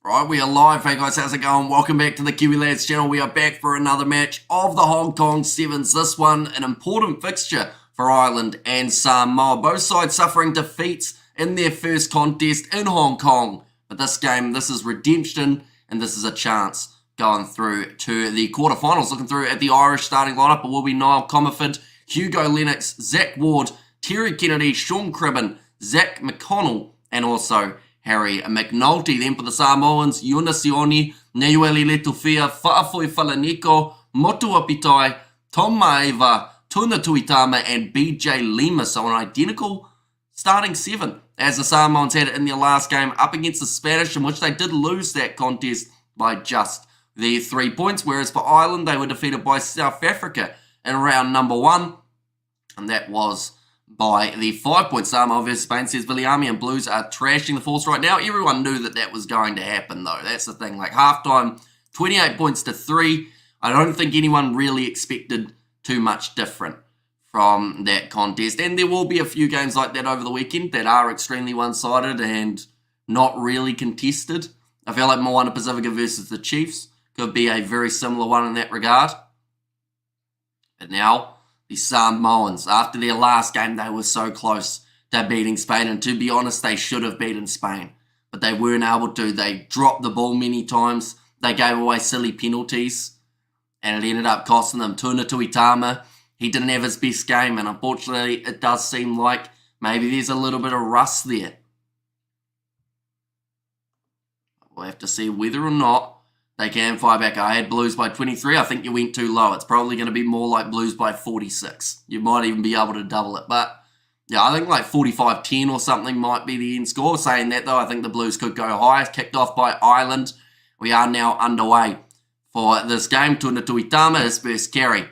Right, we are live. Hey guys, how's it going? Welcome back to the Kiwi Lads channel. We are back for another match of the Hong Kong Sevens. This one, an important fixture for Ireland and Samoa. Both sides suffering defeats in their first contest in Hong Kong. But this game, this is redemption, and this is a chance going through to the quarterfinals. Looking through at the Irish starting lineup, it will be Niall Comerford, Hugo Lennox, Zach Ward, Terry Kennedy, Sean Cribben, Zach McConnell, and also Harry McNulty. Then for the Samoans, Iona Sioni, Neueli Letufia, Fa'afoi Falaniko, Motua Pitai, Tom Maeva, Tuna Tuitama, and BJ Lima. So an identical starting seven as the Samoans had in their last game up against the Spanish, in which they did lose that contest by just the 3 points. Whereas for Ireland, they were defeated by South Africa in round number 1. And that was by the 5 point. Samoa versus Spain, says Viliami, and Blues are trashing the force right now. Everyone knew that was going to happen, though. That's the thing. Like, halftime, 28 points to 3. I don't think anyone really expected too much different from that contest. And there will be a few games like that over the weekend that are extremely one-sided and not really contested. I feel like Moana Pacifica versus the Chiefs could be a very similar one in that regard. But now, the Samoans, after their last game, they were so close to beating Spain. And to be honest, they should have beaten Spain. But they weren't able to. They dropped the ball many times. They gave away silly penalties. And it ended up costing them. Tuna Tuitama, he didn't have his best game. And unfortunately, it does seem like maybe there's a little bit of rust there. We'll have to see whether or not they can fire back. I had Blues by 23. I think you went too low. It's probably going to be more like Blues by 46. You might even be able to double it. But, yeah, I think like 45-10 or something might be the end score. Saying that, though, I think the Blues could go higher. Kicked off by Ireland. We are now underway for this game. Tuna Tuitama, his first carry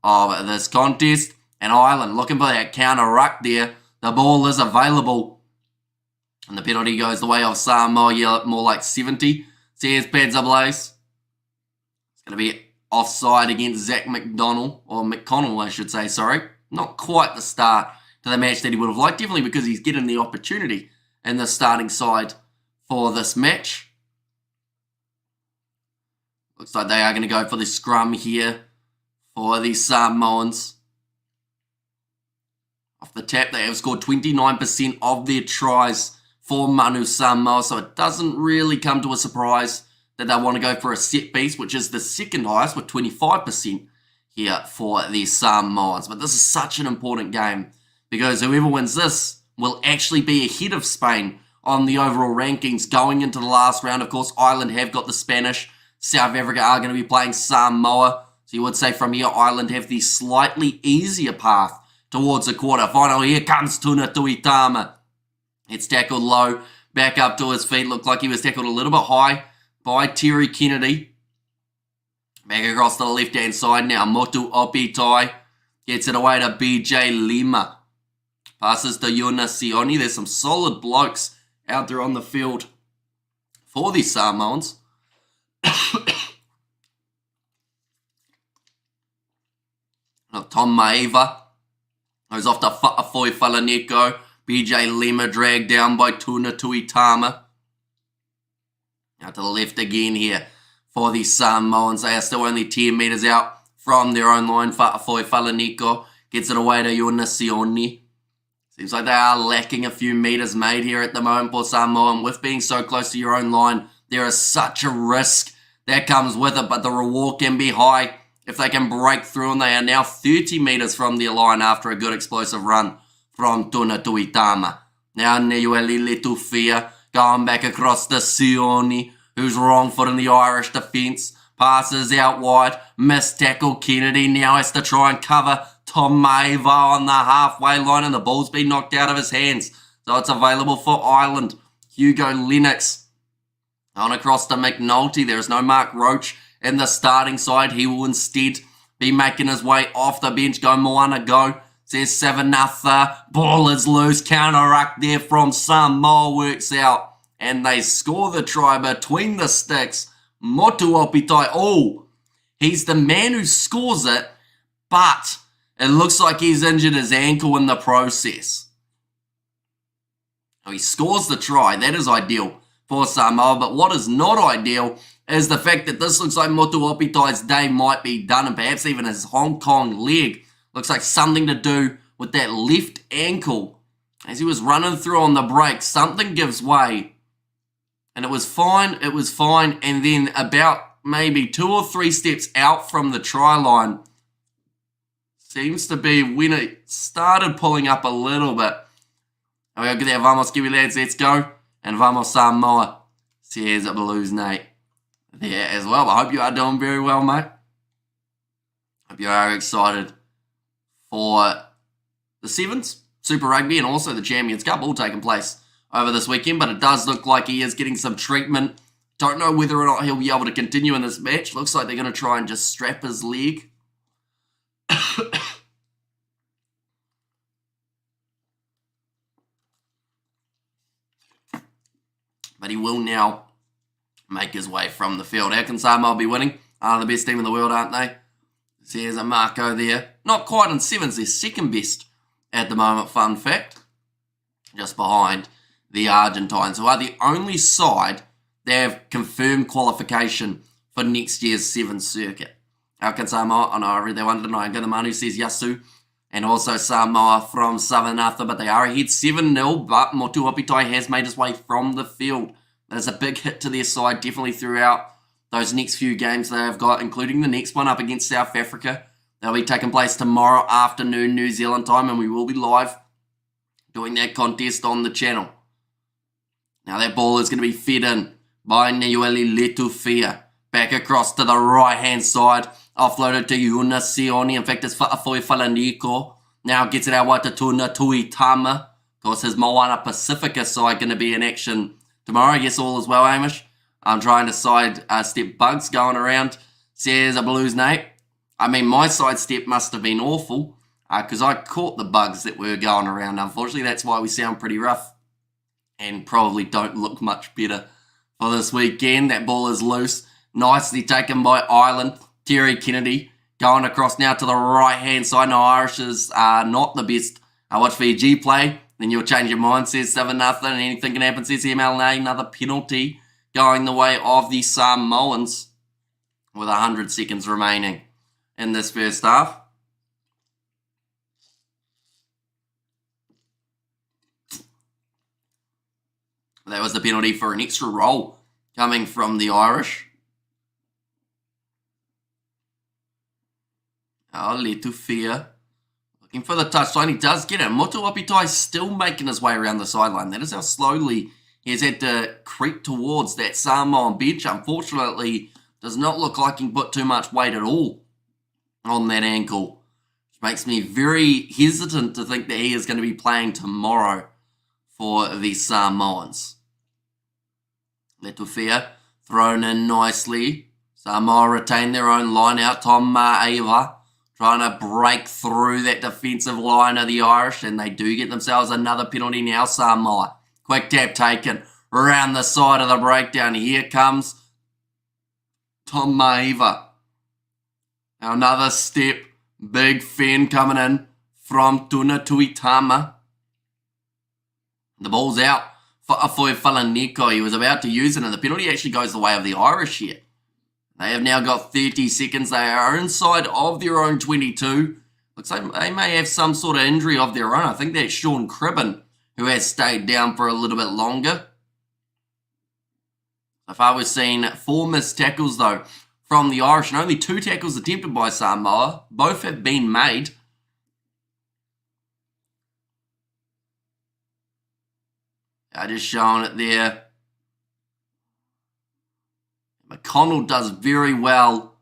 of this contest. And Ireland looking for that counter ruck there. The ball is available. And the penalty goes the way of Samoa. Yeah, more like 70. Says pads ablaze. It's going to be offside against Zach McDonald, or McConnell, I should say, sorry. Not quite the start to the match that he would have liked, definitely because he's getting the opportunity in the starting side for this match. Looks like they are going to go for the scrum here for the Samoans. Off the tap, they have scored 29% of their tries for Manu Samoa, so it doesn't really come to a surprise that they want to go for a set piece, which is the second highest with 25% here for the Samoans. But this is such an important game because whoever wins this will actually be ahead of Spain on the overall rankings going into the last round. Of course, Ireland have got the Spanish. South Africa are going to be playing Samoa. So you would say from here, Ireland have the slightly easier path towards the quarterfinal. Here comes Tuna Tuitama. It's tackled low, back up to his feet. Looked like he was tackled a little bit high by Terry Kennedy. Back across to the left-hand side now. Motu Opitai gets it away to BJ Lima. Passes to Iona Sioni. There's some solid blokes out there on the field for these Samoans. Tom Maeva goes off to Fa'afoi Falaniko. BJ Lima dragged down by Tuna Tuitama. Now to the left again here for the Samoans. They are still only 10 metres out from their own line. Fa'afoi Falaniko gets it away to Iona Sioni. Seems like they are lacking a few metres made here at the moment for Samoa. And with being so close to your own line, there is such a risk that comes with it. But the reward can be high if they can break through. And they are now 30 metres from their line after a good explosive run from Tuna Tuitama. Now Neueli Letufia going back across to Sioni, who's wrong foot in the Irish defence. Passes out wide. Missed tackle. Kennedy now has to try and cover Tom Maeva on the halfway line, and the ball's been knocked out of his hands. So it's available for Ireland. Hugo Lennox on across to McNulty. There is no Mark Roach in the starting side. He will instead be making his way off the bench. Go Moana, go. Says 7-0. Ball is loose. Counter ruck there from Samoa works out. And they score the try between the sticks. Motu Opitai. Oh, he's the man who scores it. But it looks like he's injured his ankle in the process. He scores the try. That is ideal for Samoa. But what is not ideal is the fact that this looks like Motuopitai's day might be done, and perhaps even his Hong Kong leg. Looks like something to do with that left ankle. As he was running through on the break, something gives way. And it was fine, and then about maybe 2 or 3 steps out from the try line, seems to be when it started pulling up a little bit. We'll get there, vamos Kiwi lads, let's go. And vamos Samoa, says Blues Nate there as well. I hope you are doing very well, mate. Hope you are excited for the Sevens, Super Rugby, and also the Champions Cup all taking place over this weekend. But it does look like he is getting some treatment. Don't know whether or not he'll be able to continue in this match. Looks like they're going to try and just strap his leg. But he will now make his way from the field. How can Samoa be winning? The best team in the world, aren't they? There's a Marco there. Not quite in sevens. They're second best at the moment, fun fact. Just behind the Argentines, who are the only side that have confirmed qualification for next year's Sevens circuit. How can Samoa? Oh no, I read that one tonight. The Manu says Yasu. And also Samoa from Southern Arthur, but they are ahead 7-0, but Motuopitai has made his way from the field. That is a big hit to their side, definitely throughout those next few games they have got, including the next one up against South Africa. They'll be taking place tomorrow afternoon, New Zealand time, and we will be live doing that contest on the channel. Now that ball is going to be fed in by Niueli Letufia. Back across to the right-hand side. Offloaded to Yuna Sioni. In fact, it's Fa'afoi Falaniko. Now gets it out wide to Tuna Tuitama. Of course, his Moana Pacifica side going to be in action tomorrow. Yes, all is well, Amish. I'm trying to side step bugs going around. Says a Blues Nate. I mean, my side step must have been awful because I caught the bugs that were going around. Unfortunately, that's why we sound pretty rough and probably don't look much better for this weekend. That ball is loose. Nicely taken by Ireland. Terry Kennedy going across now to the right-hand side. No, Irishes are not the best. Watch Fiji play. Then you'll change your mind, says 7-0. And anything can happen, says MLA. Another penalty going the way of the Samoans with 100 seconds remaining in this first half. That was the penalty for an extra roll coming from the Irish. Oh, Letufia. Looking for the touchline. He does get it. Motuopitai still making his way around the sideline. That is how slowly he has had to creep towards that Samoan bench. Unfortunately, does not look like he can put too much weight at all on that ankle. Which makes me very hesitant to think that he is going to be playing tomorrow for the Samoans. Letufia thrown in nicely. Samoa retain their own line out. Tom Ma'eva trying to break through that defensive line of the Irish, and they do get themselves another penalty now, Samoa. Quick tap taken around the side of the breakdown. Here comes Tom Ma'eva. Another step, big fin coming in from Tuna Tuitama. The ball's out for Afoi Falaniko. He was about to use it, and the penalty actually goes the way of the Irish here. They have now got 30 seconds. They are inside of their own 22. Looks like they may have some sort of injury of their own. I think that's Sean Cribben, who has stayed down for a little bit longer. So far we've seen 4 missed tackles, though, from the Irish, and only 2 tackles attempted by Samoa. Both have been made. I just showing it there. McConnell does very well.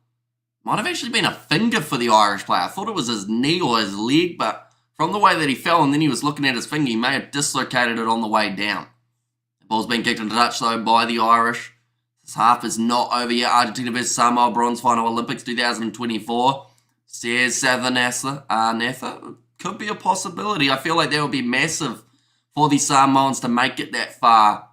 Might have actually been a finger for the Irish player. I thought it was his knee or his leg, but from the way that he fell and then he was looking at his finger, he may have dislocated it on the way down. The ball's been kicked into touch, though, by the Irish. This half is not over yet. Argentina vs Samoa, bronze final Olympics 2024. Says Southern Natha. Could be a possibility. I feel like that would be massive for the Samoans to make it that far.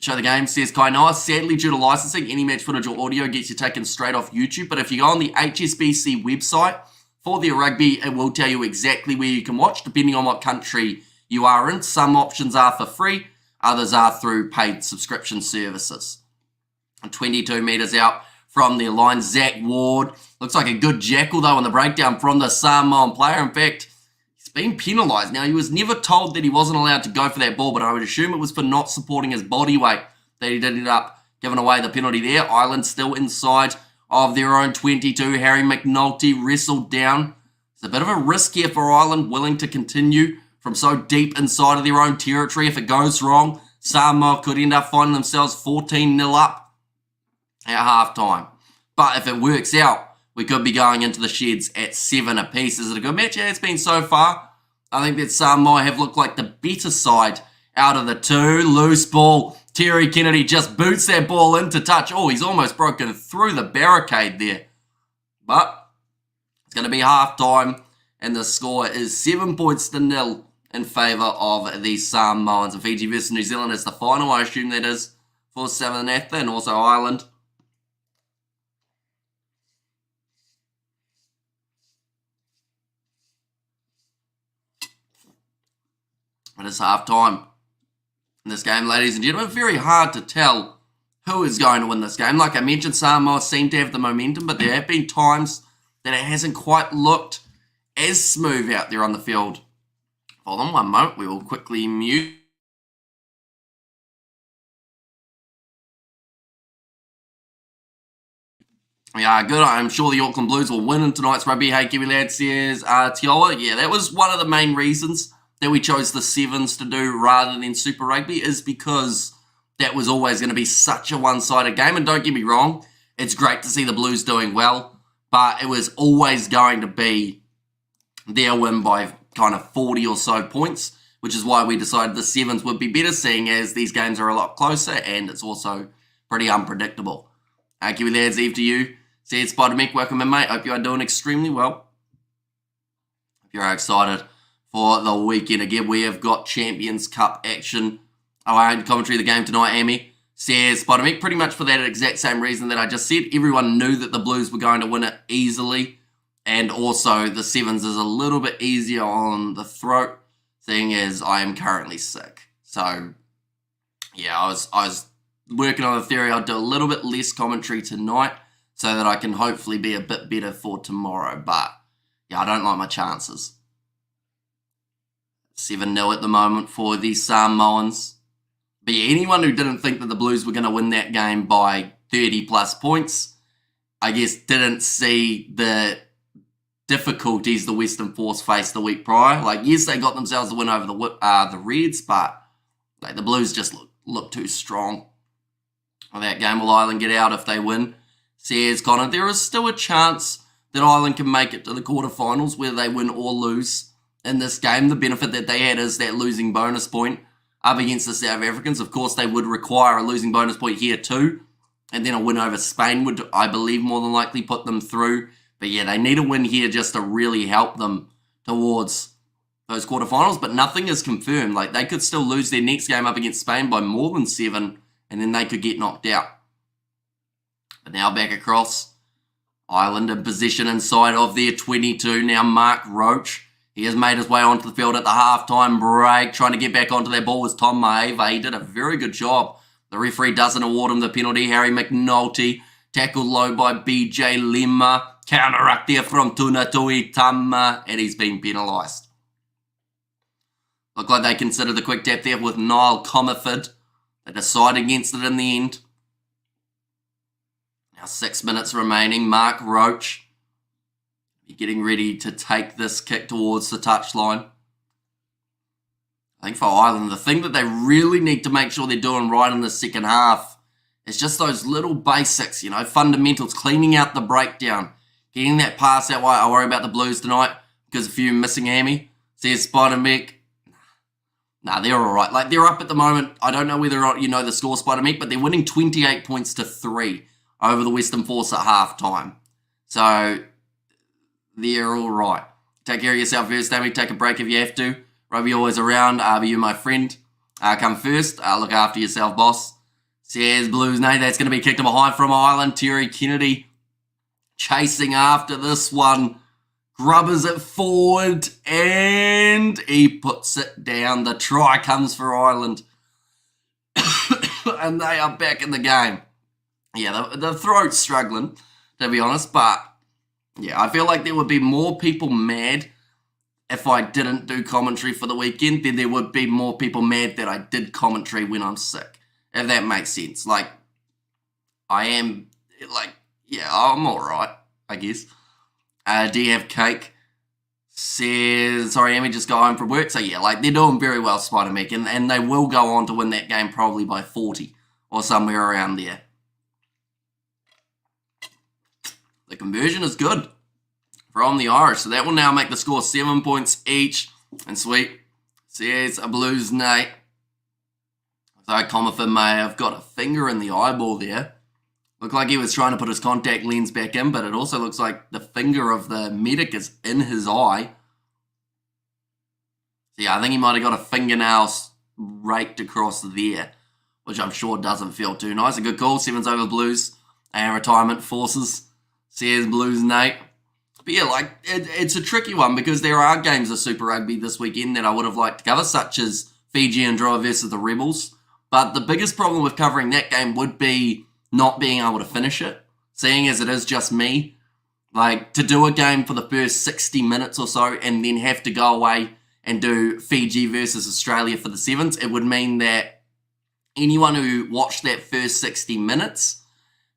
Show the game, says Kainoa. Sadly, due to licensing, any match footage or audio gets you taken straight off YouTube. But if you go on the HSBC website for their rugby, it will tell you exactly where you can watch, depending on what country you are in. Some options are for free. Others are through paid subscription services. And 22 metres out from their line, Zach Ward. Looks like a good jackal, though, on the breakdown from the Samoan player. In fact, he's been penalised. Now, he was never told that he wasn't allowed to go for that ball, but I would assume it was for not supporting his body weight that he did end up giving away the penalty there. Ireland still inside of their own 22. Harry McNulty wrestled down. It's a bit of a risk here for Ireland, willing to continue from so deep inside of their own territory. If it goes wrong, Samoa could end up finding themselves 14-0 up at halftime. But if it works out, we could be going into the sheds at 7 apiece. Is it a good match? Yeah, it's been so far. I think that Samoa have looked like the better side out of the two. Loose ball. Terry Kennedy just boots that ball into touch. Oh, he's almost broken through the barricade there. But it's going to be half-time, and the score is 7 points to 0 in favour of the Samoans. And Fiji versus New Zealand is the final, I assume that is, for Southern Africa and also Ireland. It is half-time in this game, ladies and gentlemen. Very hard to tell who is going to win this game. Like I mentioned, Samoa seem to have the momentum, but there have been times that it hasn't quite looked as smooth out there on the field. Hold on one moment, we will quickly mute. Yeah, good. I'm sure the Auckland Blues will win in tonight's rugby. Hey, Kiwi lad, says Tiola. Yeah, that was one of the main reasons that we chose the Sevens to do rather than Super Rugby, is because that was always going to be such a one-sided game. And don't get me wrong, it's great to see the Blues doing well, but it was always going to be their win by kind of 40 or so points, which is why we decided the Sevens would be better, seeing as these games are a lot closer and it's also pretty unpredictable. Kiwi lads, Eve to you. Said Spider Mick, welcome in, mate. Hope you are doing extremely well. Hope you're excited for the weekend. Again, we have got Champions Cup action. Oh, I had commentary of the game tonight, Amy. Says Spider Mick, pretty much for that exact same reason that I just said. Everyone knew that the Blues were going to win it easily. And also, the Sevens is a little bit easier on the throat, seeing as I am currently sick. So, yeah, I was working on the theory I'll do a little bit less commentary tonight so that I can hopefully be a bit better for tomorrow. But, yeah, I don't like my chances. 7-0 at the moment for the Samoans. But yeah, anyone who didn't think that the Blues were going to win that game by 30-plus points, I guess didn't see the difficulties the Western Force faced the week prior. Like, yes, they got themselves a win over the Reds, but like the Blues just look too strong. Well, that game will Ireland get out if they win? Says Connor, there is still a chance that Ireland can make it to the quarterfinals, whether they win or lose in this game. The benefit that they had is that losing bonus point up against the South Africans. Of course, they would require a losing bonus point here too, and then a win over Spain would, I believe, more than likely put them through. But yeah, they need a win here just to really help them towards those quarterfinals, but nothing is confirmed. Like, they could still lose their next game up against Spain by more than 7, and then they could get knocked out. But now back across, Ireland in position inside of their 22. Now Mark Roach, he has made his way onto the field at the halftime break. Trying to get back onto that ball was Tom Maeva. He did a very good job. The referee doesn't award him the penalty. Harry McNulty tackled low by BJ Lima. Counteract there from Tuna Tuitama, and he's been penalised. Looked like they considered the quick tap there with Niall Comerford. They decide against it in the end. Now 6 minutes remaining. Mark Roach getting ready to take this kick towards the touchline. I think for Ireland, the thing that they really need to make sure they're doing right in the second half is just those little basics, you know, fundamentals, cleaning out the breakdown, getting that pass out wide. I worry about the Blues tonight because a few missing Amy. Says Spider-Mick. Nah, they're all right. Like, they're up at the moment. I don't know whether or not you know the score, Spider-Mick, but they're winning 28 points to 3 over the Western Force at halftime. So, they're all right. Take care of yourself first, Amy. Take a break if you have to. Rugby always around. Be you my friend. Come first. Look after yourself, boss. Says Blues. No, that's going to be kicked behind from Ireland. Terry Kennedy chasing after this one. Grubbers it forward, and he puts it down. The try comes for Ireland. and they are back in the game. Yeah, the throat's struggling, to be honest, but yeah, I feel like there would be more people mad if I didn't do commentary for the weekend than there would be more people mad that I did commentary when I'm sick, if that makes sense. Like, I am, like, yeah, I'm alright, I guess. Do you have cake? Says, sorry, Amy just got home from work. So yeah, like, they're doing very well, Spider-Mac, and they will go on to win that game probably by 40 or somewhere around there. The conversion is good from the Irish, so that will now make the score 7 points each. And sweet, says a Blues Nate. So Comerford may have got a finger in the eyeball there. Looked like he was trying to put his contact lens back in, but it also looks like the finger of the medic is in his eye. So yeah, I think he might have got a fingernail raked across there, which I'm sure doesn't feel too nice. A good call, Sevens over Blues and retirement forces, says Blues Nate. But yeah, like, it's a tricky one because there are games of Super Rugby this weekend that I would have liked to cover, such as Fiji and Drua versus the Rebels. But the biggest problem with covering that game would be not being able to finish it, seeing as it is just me. Like, to do a game for the first 60 minutes or so and then have to go away and do Fiji versus Australia for the Sevens, it would mean that anyone who watched that first 60 minutes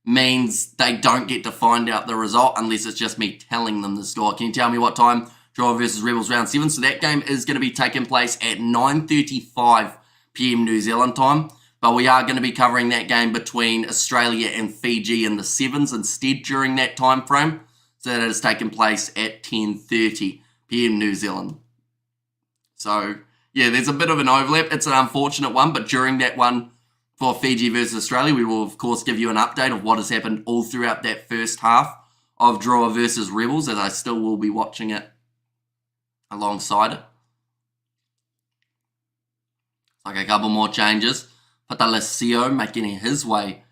means they don't get to find out the result unless it's just me telling them the score. Can you tell me what time Drua versus Rebels round 7? So that game is going to be taking place at 9:35 p.m. New Zealand time. But we are going to be covering that game between Australia and Fiji in the Sevens instead during that time frame. So that is taking place at 10:30 p.m. New Zealand. So, yeah, there's a bit of an overlap. It's an unfortunate one, but during that one for Fiji versus Australia, we will, of course, give you an update of what has happened all throughout that first half of Drua versus Rebels, as I still will be watching it alongside it. Like a couple more changes. Patalacio making his way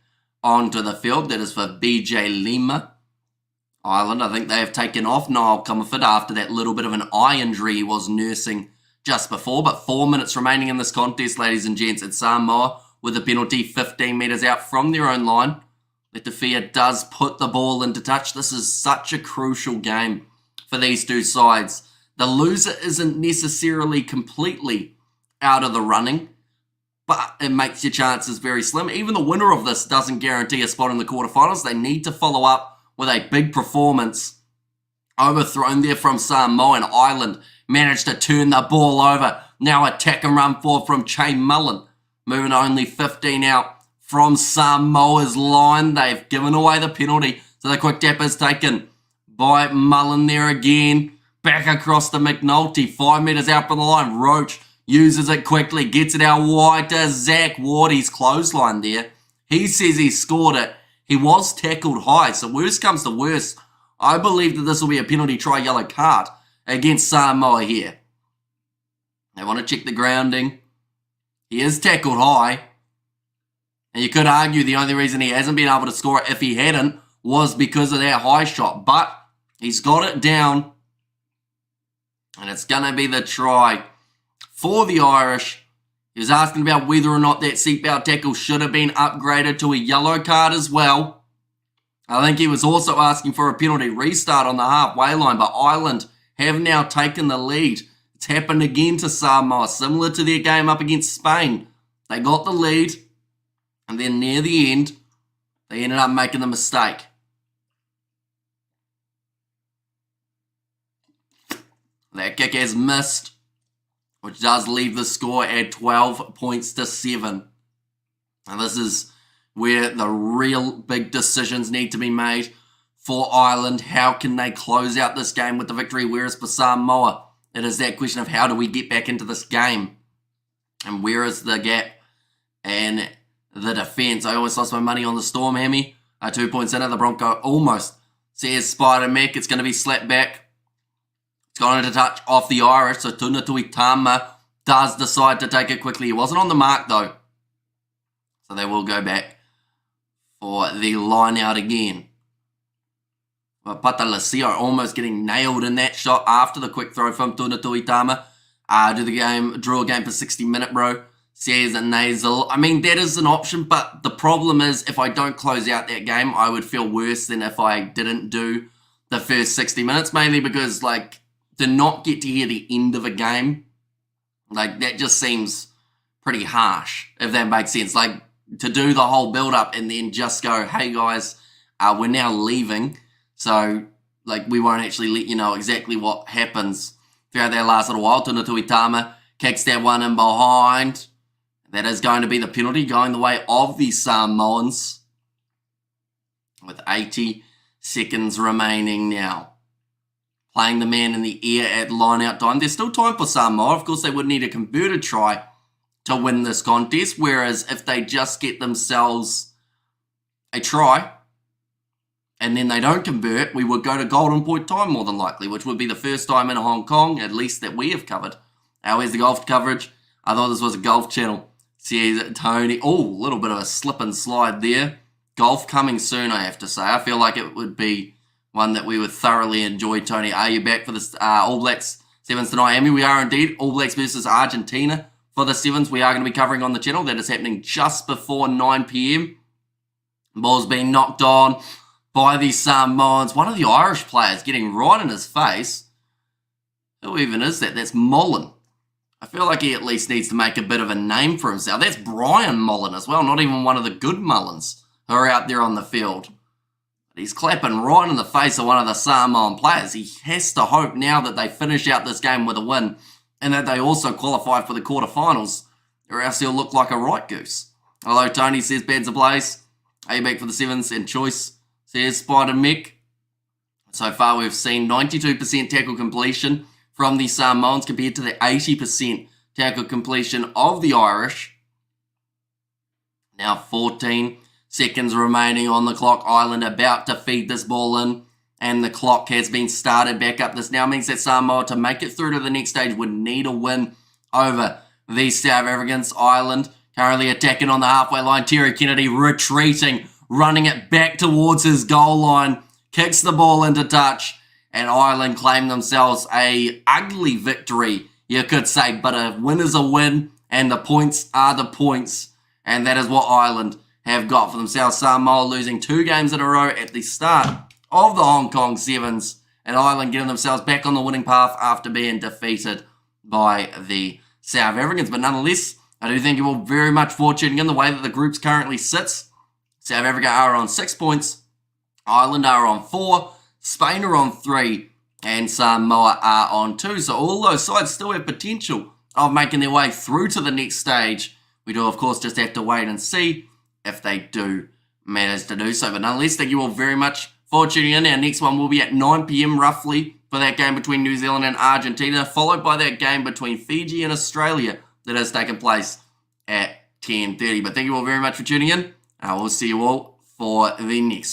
onto the field. That is for BJ Lima. Ireland, I think they have taken off Niall Comerford after that little bit of an eye injury he was nursing just before. But 4 minutes remaining in this contest, ladies and gents. It's Samoa with a penalty 15 metres out from their own line. Letafia does put the ball into touch. This is such a crucial game for these two sides. The loser isn't necessarily completely out of the running, but it makes your chances very slim. Even the winner of this doesn't guarantee a spot in the quarterfinals. They need to follow up with a big performance. Overthrown there from Samoa, and Ireland managed to turn the ball over. Now attack and run forward from Che Mullen. Moving only 15 out from Samoa's line. They've given away the penalty. So the quick tap is taken by Mullen there again. Back across to McNulty. 5 metres out from the line. Roach uses it quickly, gets it out wide to Zach Ward. He's clothesline there. He says he scored it. He was tackled high, so worst comes to worst, I believe that this will be a penalty try yellow card against Samoa here. They want to check the grounding. He is tackled high. And you could argue the only reason he hasn't been able to score it if he hadn't was because of that high shot. But he's got it down. And it's going to be the try for the Irish. He was asking about whether or not that seatbelt tackle should have been upgraded to a yellow card as well. I think he was also asking for a penalty restart on the halfway line, but Ireland have now taken the lead. It's happened again to Samoa, similar to their game up against Spain. They got the lead, and then near the end, they ended up making the mistake. That kick has missed, which does leave the score at 12 points to 7. And this is where the real big decisions need to be made for Ireland. How can they close out this game with the victory? Whereas for Samoa, it is that question of how do we get back into this game? And where is the gap and the defence? I almost lost my money on the Storm, Hammy. 2 points in at the Bronco almost. Says Spider-Mac, it's going to be slapped back. It's gone into touch off the Irish, so Tuna Tuitama does decide to take it quickly. He wasn't on the mark, though. So they will go back for the line out again. But Patalacio almost getting nailed in that shot after the quick throw from Tuna Tuitama. Drew a game for 60 minutes, bro. says nasal. I mean, that is an option, but the problem is if I don't close out that game, I would feel worse than if I didn't do the first 60 minutes, mainly because, like, to not get to hear the end of a game, like, that just seems pretty harsh, if that makes sense. Like, to do the whole build-up and then just go, hey, guys, we're now leaving, so, like, we won't actually let you know exactly what happens throughout that last little while. Tuna Tuitama kicks that one in behind. That is going to be the penalty, going the way of the Samoans, with 80 seconds remaining now. Playing the man in the air at line-out time. There's still time for Samoa. Of course, they would need a converted try to win this contest, whereas if they just get themselves a try and then they don't convert, we would go to golden point time more than likely, which would be the first time in Hong Kong, at least that we have covered. Where's the golf coverage? I thought this was a golf channel. See Tony. Oh, a little bit of a slip and slide there. Golf coming soon, I have to say. I feel like it would be one that we would thoroughly enjoy. Tony, are you back for the All Blacks Sevens tonight? Amy, we are indeed. All Blacks versus Argentina for the Sevens. We are going to be covering on the channel. That is happening just before 9 p.m. Ball's being knocked on by the Samoans. One of the Irish players getting right in his face. Who even is that? That's Mullen. I feel like he at least needs to make a bit of a name for himself. That's Brian Mullen as well, not even one of the good Mullins who are out there on the field. But he's clapping right in the face of one of the Samoan players. He has to hope now that they finish out this game with a win and that they also qualify for the quarterfinals, or else he'll look like a right goose. Hello, Tony says, Bads a place. Are you back for the Sevens? And Choice says, Spider Mick. So far, we've seen 92% tackle completion from the Samoans compared to the 80% tackle completion of the Irish. Now 14 seconds remaining on the clock. Ireland about to feed this ball in, and the clock has been started back up. This now means that Samoa, to make it through to the next stage, would need a win over the South Africans. Ireland currently attacking on the halfway line. Terry Kennedy retreating, running it back towards his goal line, kicks the ball into touch, and Ireland claim themselves a ugly victory, you could say, but a win is a win, and the points are the points, and that is what Ireland have got for themselves. Samoa losing 2 games in a row at the start of the Hong Kong Sevens, and Ireland getting themselves back on the winning path after being defeated by the South Africans. But nonetheless, I do thank you all very much for tuning in. The way that the groups currently sits, South Africa are on 6 points, Ireland are on 4, Spain are on 3, and Samoa are on 2. So all those sides still have potential of making their way through to the next stage. We do, of course, just have to wait and see if they do manage to do so. But nonetheless, thank you all very much for tuning in. Our next one will be at 9 p.m. roughly for that game between New Zealand and Argentina, followed by that game between Fiji and Australia that has taken place at 10:30. But thank you all very much for tuning in. I will see you all for the next